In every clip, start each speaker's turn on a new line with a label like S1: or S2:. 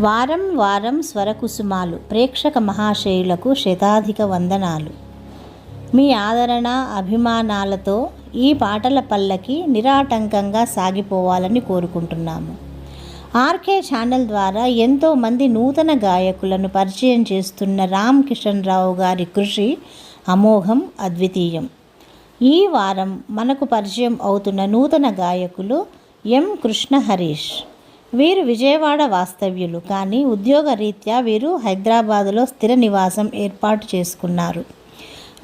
S1: వారం వారం స్వరకుసుమాలు ప్రేక్షక మహాశయులకు శతాధిక వందనాలు. మీ ఆదరణ అభిమానాలతో ఈ పాటల పల్లకి నిరాటంకంగా సాగిపోవాలని కోరుకుంటున్నాము. ఆర్కే ఛానల్ ద్వారా ఎంతోమంది నూతన గాయకులను పరిచయం చేస్తున్న రామ్ కిషన్ రావు గారి కృషి అమోఘం, అద్వితీయం. ఈ వారం మనకు పరిచయం అవుతున్న నూతన గాయకులు ఎం కృష్ణ హరీష్. వీరు విజయవాడ వాస్తవ్యులు, కానీ ఉద్యోగరీత్యా వీరు హైదరాబాదులో స్థిర నివాసం ఏర్పాటు చేసుకున్నారు.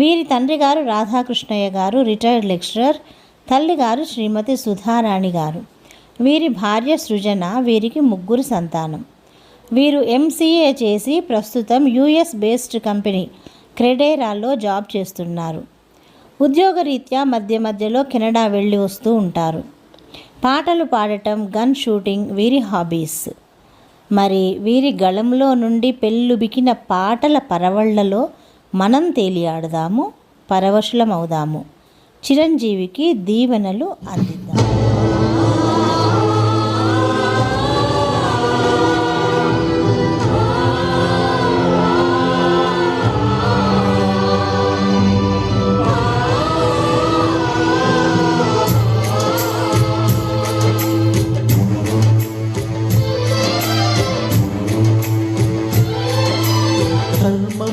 S1: వీరి తండ్రి గారు రాధాకృష్ణయ్య గారు రిటైర్డ్ లెక్చరర్, తల్లి గారు శ్రీమతి సుధారాణి గారు. వీరి భార్య సృజన. వీరికి 3 సంతానం. వీరు MCA చేసి ప్రస్తుతం US బేస్డ్ కంపెనీ క్రెడేరాలో జాబ్ చేస్తున్నారు. ఉద్యోగరీత్యా మధ్య మధ్యలో కెనడా వెళ్ళి వస్తూ ఉంటారు. పాటలు పాడటం, గన్ షూటింగ్ వీరి హాబీస్. మరి వీరి గళంలో నుండి పెళ్ళుబికిన పాటల పరవళ్లలో మనం తేలియాడదాము, పరవశులమవుదాము. చిరంజీవికి దీవెనలు అందిద్దాం.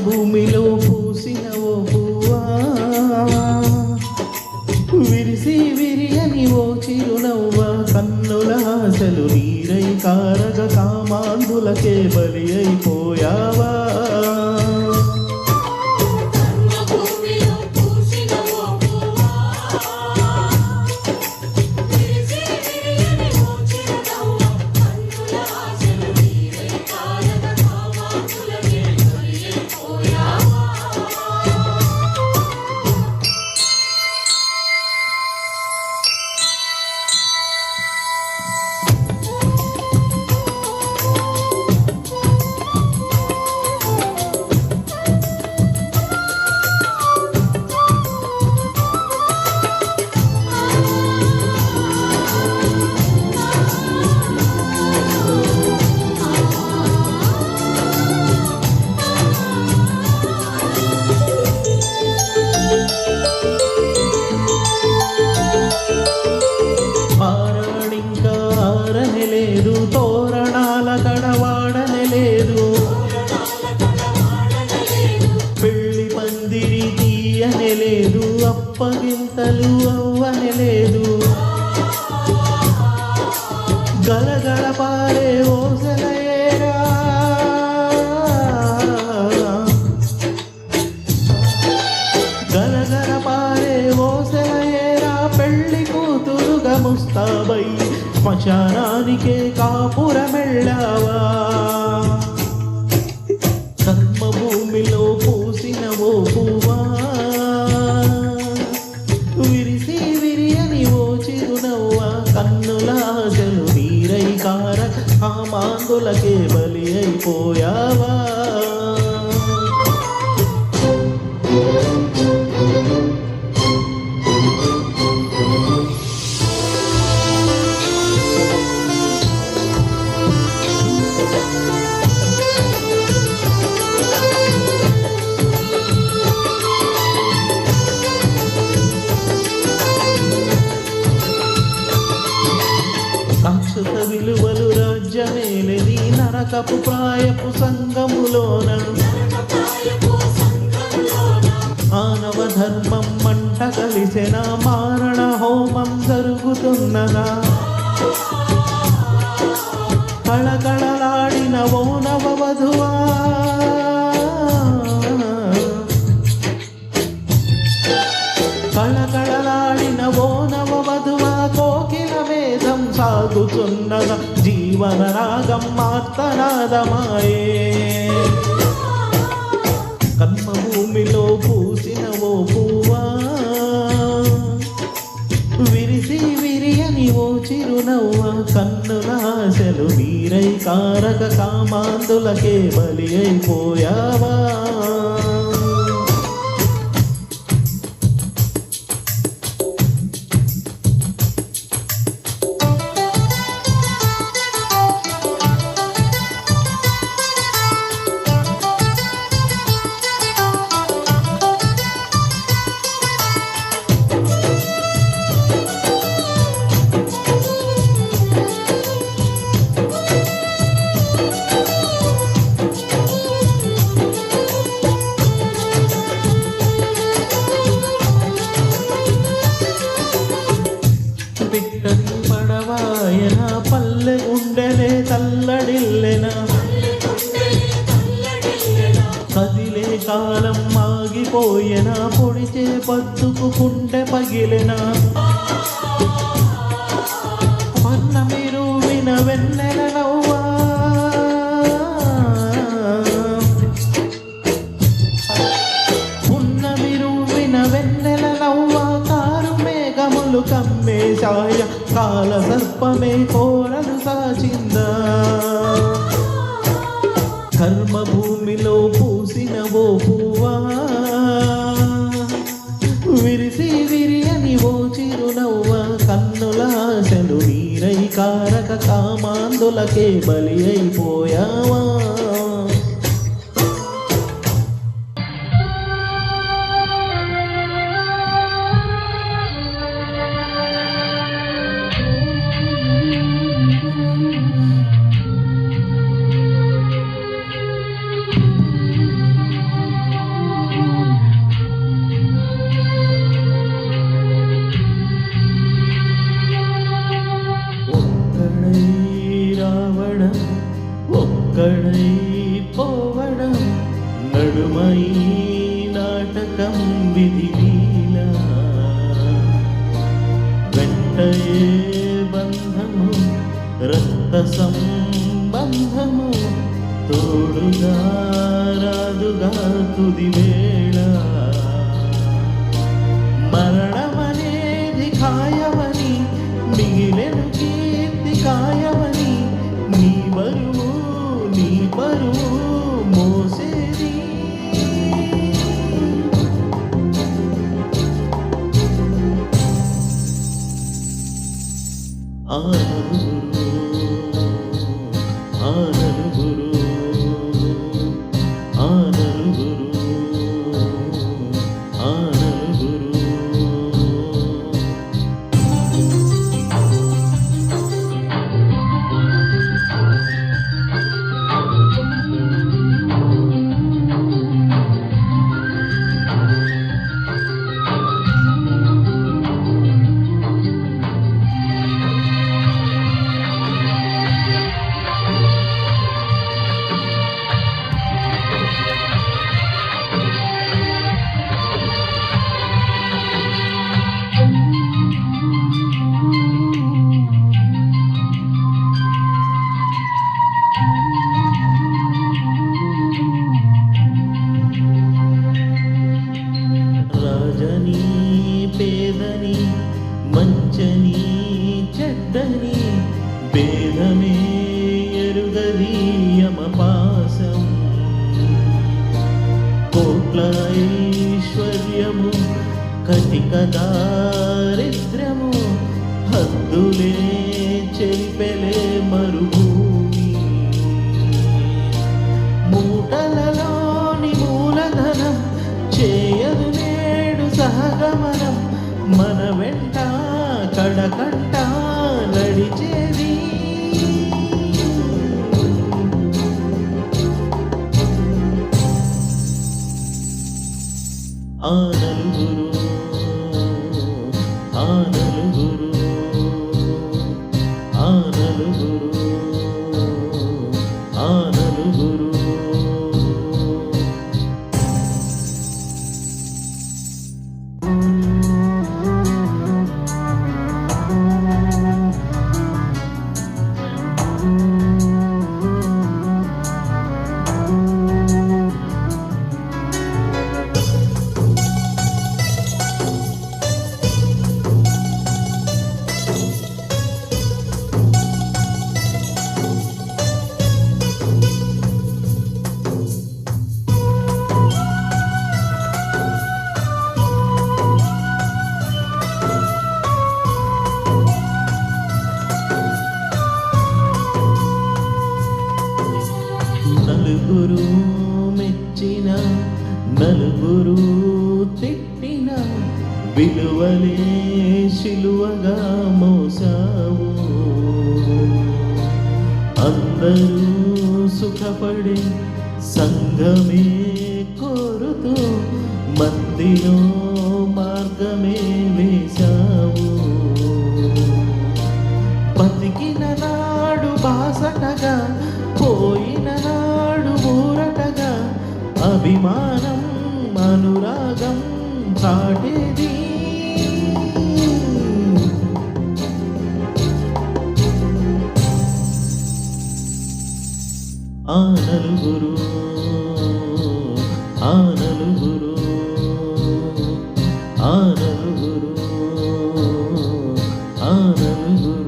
S2: భూమిలో పూసిన ఓ పువ్వా, విరిసి విరియని ఓ చిరునవ్వా, కన్నుల ఆశలు నీరై కారగ కామాంధులకే బలి అయిపోయావా. లేదు తోరణాల కడవాడనే లేదు, పెళ్లి పందిరి తీయనే లేదు, అప్పగింతలు అవ్వనే లేదు, గలగల పారే ఓసలయేరా, గలగల పారే ఓసలయేరా, పెళ్లి కూతురుగా ముస్తాబై శ్మశానానికే కాపురమెళ్ళావా. కర్మభూమిలో పూసిన ఓ పువ్వా, విరిసి విరియని ఓ చిరునవ్వా, కన్నుల ఆశలు నీరై కార కామాంధులకే బలి అయిపోయావా. రాక్షస విలువలు రాజ్యమేలేది నరకపు ప్రాయపు సంగములోన, మానవ ధర్మం మంట కలిసిన మారణ హోమం జరుగుతున్నదా, కళకళలాడిన ఓ నవవధువా, కళకళలాడిన ఓ నవవధువా, కోకిల వేదం సాగుతున్నద జీవన రాగం మార్తనాదమాయే. కర్మభూమిలో పూసిన ఓ పువ్వా, విరిసి విరియని ఓ చిరునవ్వా, కన్నుల ఆశలు నీరై కారక కామాంధులకే బలి అయిపోయావా. పోయెనా పొడిచే పద్దుకు గుండె పగిలెనా పన్న మీరు విన వెన్నెల నవ్వా ఉన్న మీరు విన వెన్నెల నవ్వా కారు మేఘములు కమ్మేశాయ కాల సర్పమే కోరలు సాచిందా కర్మ భూమిలో పూసిన ఓ పువ్వా విరిసి విరియని ఓ చిరునవ్వ కన్నుల ఆశలు నీరై కారక కామాందులకే బలి అయిపోయావా ఒక్కడై పోవడం నడుమై నాటకం విధి లీలా వెంటయే బంధము రక్త సంబంధము తోడుగా రాదుగా తుది వేళ మరణమనేది ఖాయమని మిగిలెను కీర్తి కాయమని నీ బరువు మోసేది పేదని మంచని చెడ్డని భేదమే ఎరుగది యమపాసం కోట్ల ఐశ్వర్యము కటిక దారిద్ర్యము హద్దులే చెరిపెలే మరుభూమి మూటలలోని మూలధనం చేయదు నేడు సహగమనం మన వెంట కడకంట నడిచేది ఆ నలుగురు ఆ నలుగురు ఆ నలుగురు ఆ నలుగురు నలుగురు మెచ్చిన నలుగురు తిట్టిన విలువలే శిలువగా మోసావు అందరూ సుఖపడే సంఘమే కోరుతూ మందిలో మార్గమే వేశావు బతికిన నాడు బాసటగా పోయిన నాడు ఊరటగా అభిమానం అనురాగం చాటేది. ఆ నలుగురు ఆ నలుగురు ఆ నలుగురు ఆ నలుగురు.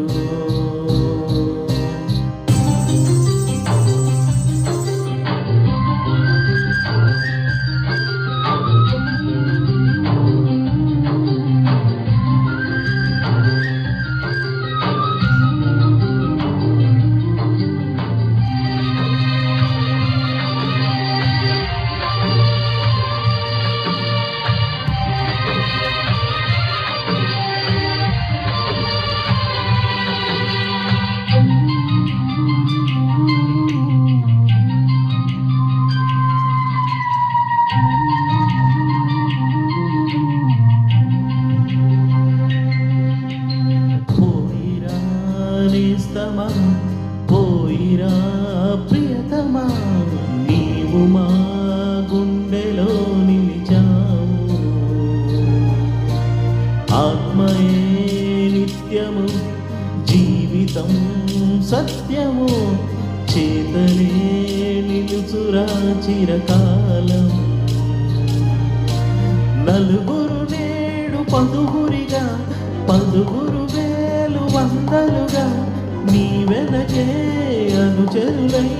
S2: నేస్తమా పోయిరా ప్రియతమా, నీవు మా గుండెలో నిలిచావు. ఆత్మయే నిత్యము జీవితం సత్యము, చేతనే నిలుచురా చిరకాలం. నలుగురు నేడు పదుగురిగా, పదుగురు వేలు వందలుగా, నీ వెనకే అనుచరులై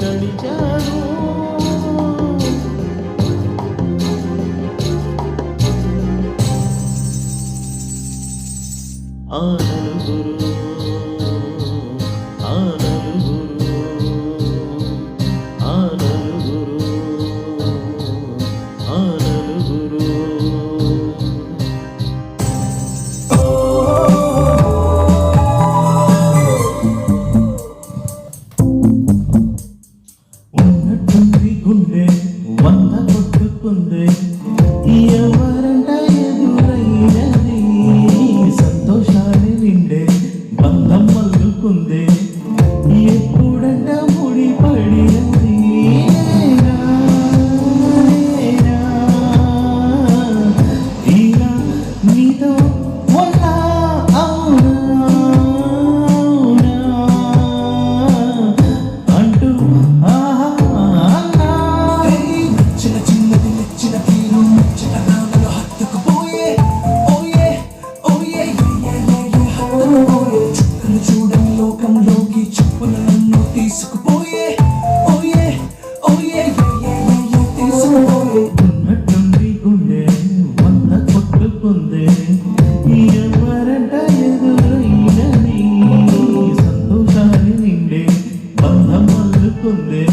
S2: నడిచారు. ఆ నలుగురు ఆ నలుగురు ఆ నలుగురు ఆ నలుగురు. ఉన్నట్టుంది గుండె వంద కొట్టుకుందే, ఎవరంట ఎదురైనది, సంతోషాన్ని నిండే బంధం మల్లుకుందే, ఎప్పుడంట ముడి పడినది. ఇలా నీతో ఉన్నా అవునా అంటూ చిన్న చిన్నది నచ్చిన తీరు చిన్న నామలు హత్తుకుపోయే, ఓయే ఓయే హత్తుకుపోయే, చుక్కలు చూడని లోకంలోకి చెప్పున నన్ను తీసుకుపోయే, ఓయే ఓయే తీసుకుపోయే. ఉన్నట్టుండి గుండె వంద కొట్టుకుందే, ఎవరంట ఎదురైనది, సంతోషాన్ని నిండే బంధం అల్లుకుందే,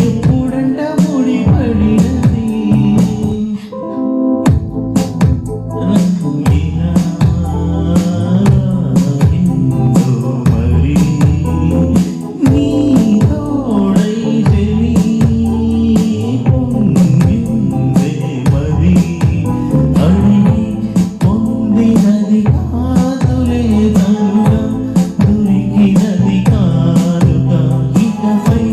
S2: ఎప్పుడంట ముడి పడినది. ఇలా ఎంతో మరి నీ తోడై చెలి పొంగిందే మరి, అడిగి పొందినది కాదులే తనుగా, దొరికినది కాదుగా, ఇకపై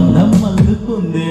S2: అందం అల్లుకుందే